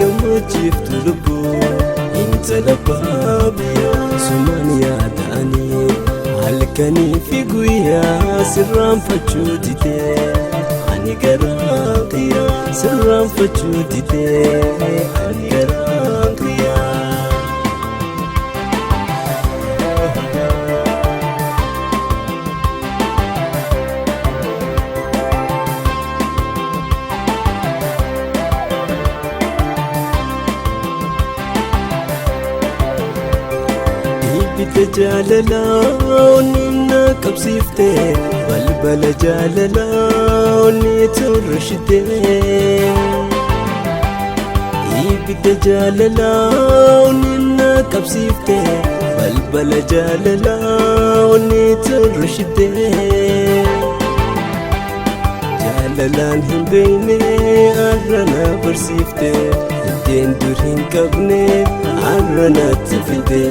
gammachiiftu lubbuu intala baabiyyaa sumaan yaada'anii halkanii fi guyyaa sirraanfachuu didee ani garaa qiyyaa sirraanfachuu didee ani garaa qiyyaa. Jaalalaa qabsiifte balbala jaalalaa turshite ibidda jaalalaa qabsiifte balbala jaalalaa turshite jaalalaan hin beeyne arrana barsiifte itteen dur hin qabne arranatti fide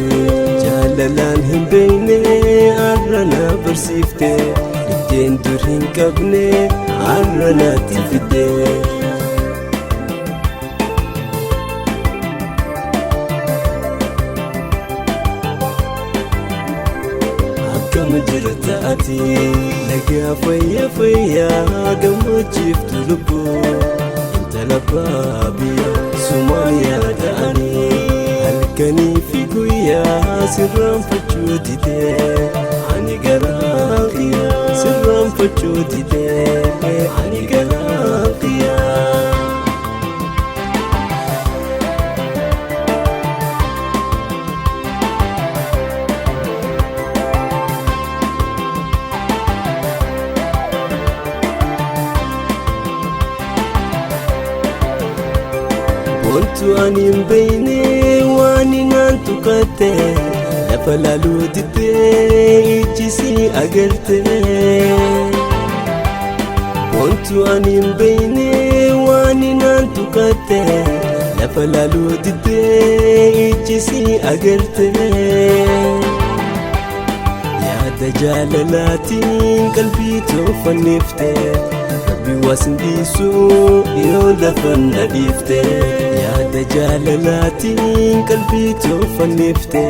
jaalalaan hin beeyne arrana barsiifte itteen dur hin qabne arranatti fide. Akkam jirta ati nagaa fayyaa fayyaa gammachiiftu lubbuu intala baabiyyaa sumaan yaada'anii halkanii fi guyyaa sirraanfachuu didee ani garaa qiyyaa sirraanfachuu didee ani garaa qiyyaa. Wantu ani hin beeyne waan naan tuqatte lafa laaluu diddee ijji si agarte. Wantu ani hin beeyne waan naan tuqatte lafa laaluu diddee ijji si agarte. Yaada jaalalaatiin qalbii toofannifte Rabbi waasin dhiisuu yoo lafa na dhiifte. Yaada jaalalaatiin qalbii toofannifte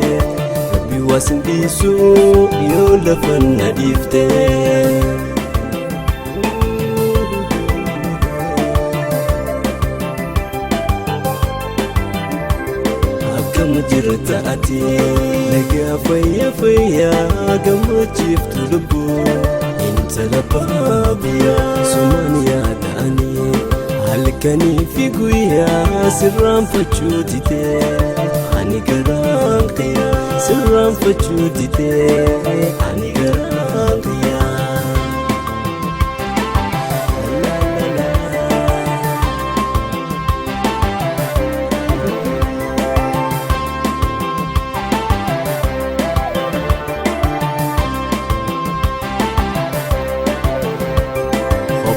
Rabbi waasin dhiisuu yoo lafa na dhiifte. Akkam jirta ati nagaa fayyaa fayyaa gammachiiftu lubbuu intala baabiyyaa sumaan yaada'anii halkanii fi guyyaa sirraanfachuu didee ani garaa qiyyaa sirraanfachuu didee ani garaa qiyyaa.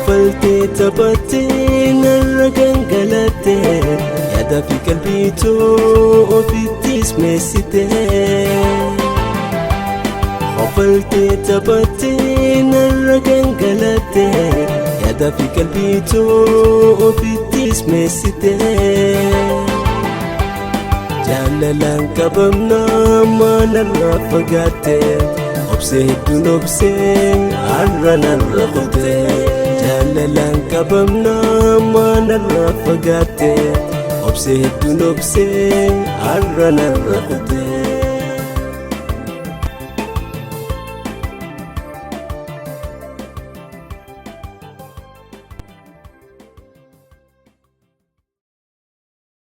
Faltee taphattee narra gangalatte yaada fi qalbii too ofittis meessite. Faltee taphattee narra gangalatte yaada fi qalbii too ofittis meessite. Jaalalaan qabamnaa maanarraa fagaatte obsee hedduun obsee arranarra qote. Jaalalaan qabamnaa maanarraa fagaatte obsee hedduun obsee arranarra qote.